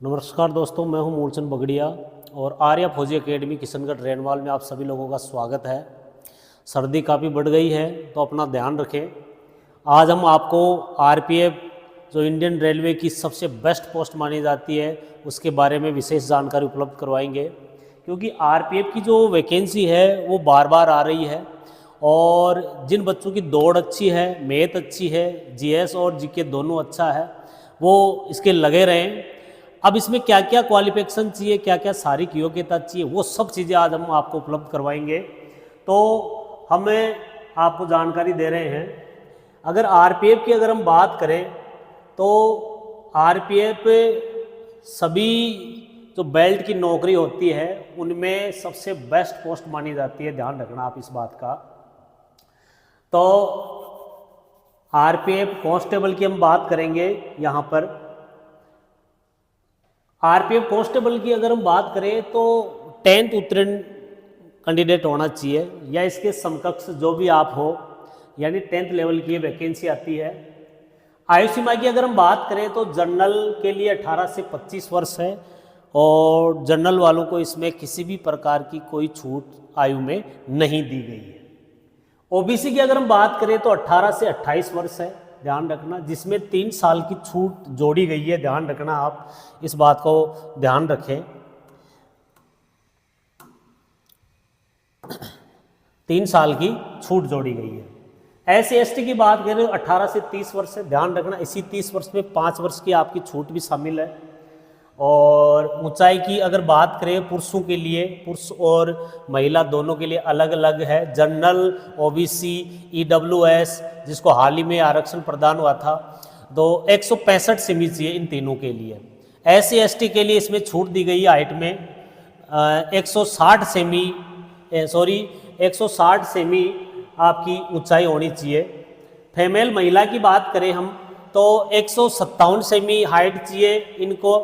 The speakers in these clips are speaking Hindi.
नमस्कार दोस्तों, मैं हूं मूलचंद बगड़िया और आर्या फौजी एकेडमी किशनगढ़ रेनवाल में आप सभी लोगों का स्वागत है। सर्दी काफ़ी बढ़ गई है तो अपना ध्यान रखें। आज हम आपको आरपीएफ जो इंडियन रेलवे की सबसे बेस्ट पोस्ट मानी जाती है उसके बारे में विशेष जानकारी उपलब्ध करवाएंगे, क्योंकि आरपीएफ की जो वैकेंसी है वो बार बार आ रही है और जिन बच्चों की दौड़ अच्छी है, मैथ अच्छी है, जीएस और जीके दोनों अच्छा है, वो इसके लगे रहें। अब इसमें क्या क्या क्वालिफिकेशन चाहिए, क्या क्या सारी योग्यता चाहिए, वो सब चीज़ें आज हम आपको उपलब्ध करवाएंगे। तो हमें आपको जानकारी दे रहे हैं। अगर आरपीएफ की अगर हम बात करें तो आरपीएफ सभी जो बेल्ट की नौकरी होती है उनमें सबसे बेस्ट पोस्ट मानी जाती है, ध्यान रखना आप इस बात का। तो आरपीएफ कांस्टेबल की हम बात करेंगे। यहाँ पर आरपीएफ कांस्टेबल की अगर हम बात करें तो 10th उत्तीर्ण कैंडिडेट होना चाहिए या इसके समकक्ष जो भी आप हो, यानी 10th लेवल की वैकेंसी आती है। आयु सीमा की अगर हम बात करें तो जनरल के लिए 18 से 25 वर्ष है और जनरल वालों को इसमें किसी भी प्रकार की कोई छूट आयु में नहीं दी गई है। ओबीसी की अगर हम बात करें तो 18 से 28 वर्ष है, ध्यान रखना, जिसमें 3 साल की छूट जोड़ी गई है, ध्यान रखना, आप इस बात को ध्यान रखें। 3 साल की छूट जोड़ी गई है। SC/ST की बात करें तो 18 से 30 वर्ष है, ध्यान रखना, इसी 30 वर्ष में 5 वर्ष की आपकी छूट भी शामिल है। और ऊंचाई की अगर बात करें पुरुषों के लिए, पुरुष और महिला दोनों के लिए अलग अलग है। जनरल, ओबीसी, ईडब्ल्यूएस जिसको हाल ही में आरक्षण प्रदान हुआ था, तो 165 सेमी चाहिए इन तीनों के लिए। SC/ST के लिए इसमें छूट दी गई है हाइट में 160 सेमी आपकी ऊंचाई होनी चाहिए। फीमेल महिला की बात करें हम तो 157 सेमी हाइट चाहिए इनको,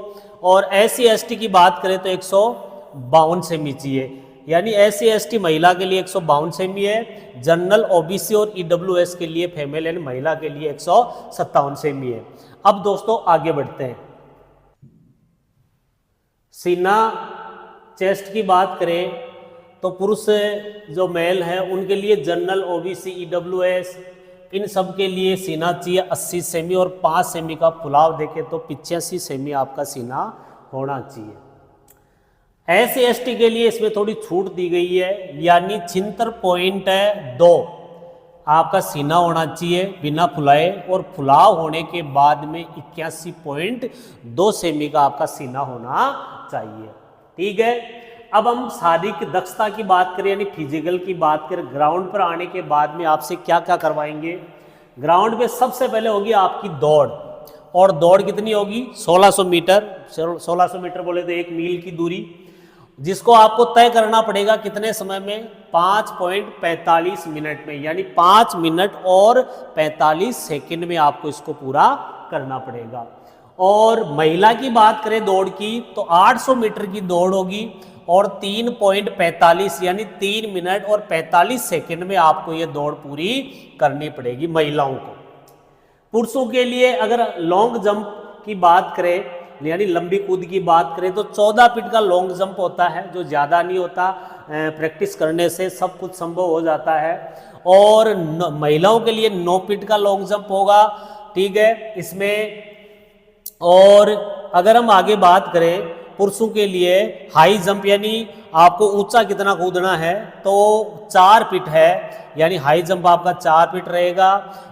और SC/ST की बात करें तो 152 सेमी चाहिए, यानी SC/ST महिला के लिए 152 सेमी है, जनरल, ओबीसी और ईडब्ल्यूएस के लिए फीमेल एंड महिला के लिए 157 सेमी है। अब दोस्तों आगे बढ़ते हैं। सीना चेस्ट की बात करें तो पुरुष जो मेल है उनके लिए जनरल, ओबीसी, ईडब्ल्यूएस इन सब के लिए सीना चाहिए 80 सेमी और 5 सेमी का फुलाव देखे तो 85 सेमी आपका सीना होना चाहिए। SC/ST के लिए इसमें थोड़ी छूट दी गई है, यानी 76.2 आपका सीना होना चाहिए बिना फुलाए, और फुलाव होने के बाद में 81.2 सेमी का आपका सीना होना चाहिए। ठीक है। अब हम शारीरिक दक्षता की बात करें, यानी फिजिकल की बात करें, ग्राउंड पर आने के बाद में आपसे क्या क्या करवाएंगे। ग्राउंड पे सबसे पहले होगी आपकी दौड़, और दौड़ कितनी होगी 1600 मीटर। 1600 मीटर बोले तो 1 मील की दूरी, जिसको आपको तय करना पड़ेगा कितने समय में, 5.45 मिनट में, यानी 5 मिनट और 45 सेकंड में आपको इसको पूरा करना पड़ेगा। और महिला की बात करें दौड़ की तो 800 मीटर की दौड़ होगी और 3.45 यानी 3 मिनट और 45 सेकंड में आपको ये दौड़ पूरी करनी पड़ेगी महिलाओं को। पुरुषों के लिए अगर लॉन्ग जंप की बात करें, यानी लंबी कूद की बात करें तो 14 फीट का लॉन्ग जंप होता है, जो ज़्यादा नहीं होता, प्रैक्टिस करने से सब कुछ संभव हो जाता है। और महिलाओं के लिए 9 फीट का लॉन्ग जंप होगा, ठीक है इसमें। और अगर हम आगे बात करें पुरुषों के लिए हाई जंप, यानी आपको ऊंचा कितना कूदना है तो 4 फीट है, यानी हाई जंप आपका 4 फीट रहेगा।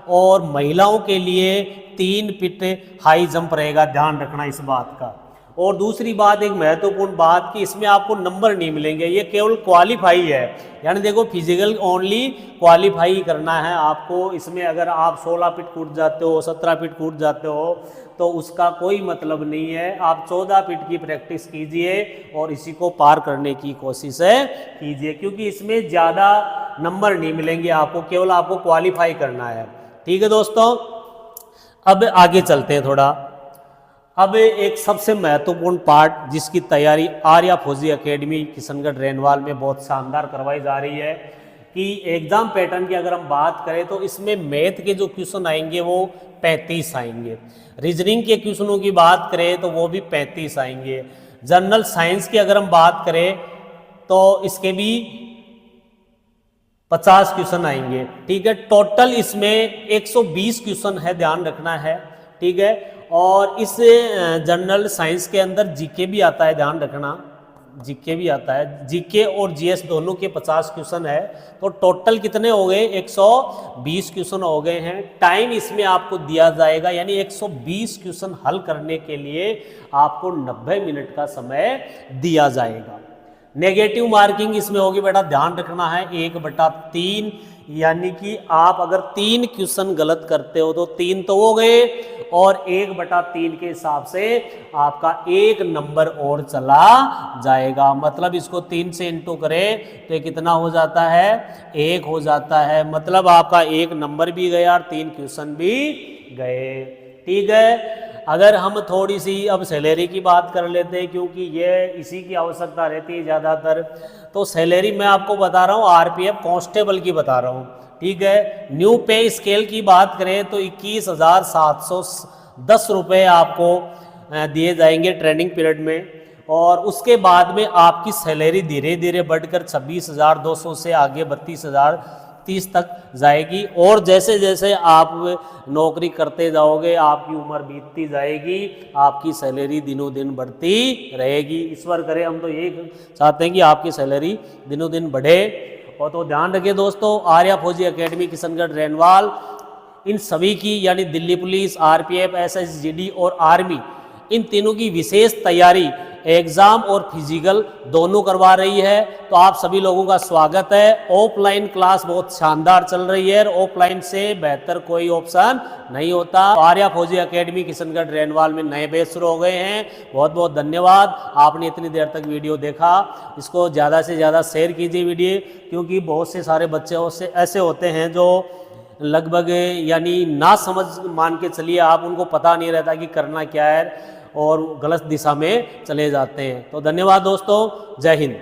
और महिलाओं के लिए 3 फीट हाई जंप रहेगा, ध्यान रखना इस बात का। और दूसरी बात, एक महत्वपूर्ण बात, कि इसमें आपको नंबर नहीं मिलेंगे, ये केवल क्वालिफाई है, यानी देखो फिजिकल ओनली क्वालिफाई करना है आपको। इसमें अगर आप 16 फीट कूद जाते हो, 17 फीट कूद जाते हो तो उसका कोई मतलब नहीं है। आप 14 फीट की प्रैक्टिस कीजिए और इसी को पार करने की कोशिश कीजिए, क्योंकि इसमें ज़्यादा नंबर नहीं मिलेंगे आपको, केवल आपको क्वालिफाई करना है। ठीक है दोस्तों, अब आगे चलते हैं थोड़ा। अब एक सबसे महत्वपूर्ण पार्ट जिसकी तैयारी आर्या फौजी एकेडमी किशनगढ़ रेनवाल में बहुत शानदार करवाई जा रही है, कि एग्जाम पैटर्न की अगर हम बात करें तो इसमें मैथ के जो क्वेश्चन आएंगे वो 35 आएंगे, रीजनिंग के क्वेश्चनों की बात करें तो वो भी 35 आएंगे, जनरल साइंस की अगर हम बात करें तो इसके भी 50 क्वेश्चन आएंगे। ठीक है, टोटल इसमें 120 क्वेश्चन है, ध्यान रखना है। ठीक है, और इस जनरल साइंस के अंदर जीके भी आता है, ध्यान रखना, जीके भी आता है, जीके और जीएस दोनों के 50 क्वेश्चन है। तो टोटल कितने हो गए, 120 क्वेश्चन हो गए हैं। टाइम इसमें आपको दिया जाएगा, यानी 120 क्वेश्चन हल करने के लिए आपको 90 मिनट का समय दिया जाएगा। नेगेटिव मार्किंग इसमें होगी बेटा, ध्यान रखना है 1/3, यानी कि आप अगर 3 क्वेश्चन गलत करते हो तो 3 तो हो गए, और 1/3 के हिसाब से आपका 1 नंबर और चला जाएगा। मतलब इसको 3 से इंटू करें तो कितना हो जाता है, 1 हो जाता है। मतलब आपका 1 नंबर भी गया और 3 क्वेश्चन भी गए। ठीक है, अगर हम थोड़ी सी अब सैलरी की बात कर लेते हैं, क्योंकि ये इसी की आवश्यकता रहती है ज़्यादातर। तो सैलरी मैं आपको बता रहा हूँ आरपीएफ कांस्टेबल की बता रहा हूँ। ठीक है, न्यू पे स्केल की बात करें तो 21,710 रुपये आपको दिए जाएंगे ट्रेनिंग पीरियड में, और उसके बाद में आपकी सैलरी धीरे धीरे बढ़कर 26,200 से आगे 32,030 तक जाएगी। और जैसे जैसे आप नौकरी करते जाओगे, आपकी उम्र बीतती जाएगी, आपकी सैलरी दिनों दिन बढ़ती रहेगी। ईश्वर करे, हम तो यही चाहते हैं कि आपकी सैलरी दिनों दिन बढ़े। और तो ध्यान रखिए दोस्तों, आर्या फौजी एकेडमी किशनगढ़ रेनवाल, इन सभी की यानी दिल्ली पुलिस, आरपीएफ, एसएसजीडी और आर्मी, इन तीनों की विशेष तैयारी एग्जाम और फिजिकल दोनों करवा रही है। तो आप सभी लोगों का स्वागत है। ऑफलाइन क्लास बहुत शानदार चल रही है, ऑफलाइन से बेहतर कोई ऑप्शन नहीं होता। आर्या फौजी एकेडमी किशनगढ़ रेनवाल में नए बैच शुरू हो गए हैं। बहुत बहुत धन्यवाद, आपने इतनी देर तक वीडियो देखा। इसको ज़्यादा से ज़्यादा शेयर कीजिए वीडियो, क्योंकि बहुत से सारे बच्चे ऐसे होते हैं जो लगभग यानी ना समझ मान के चलिए आप, उनको पता नहीं रहता कि करना क्या है और गलत दिशा में चले जाते हैं। तो धन्यवाद दोस्तों, जय हिंद।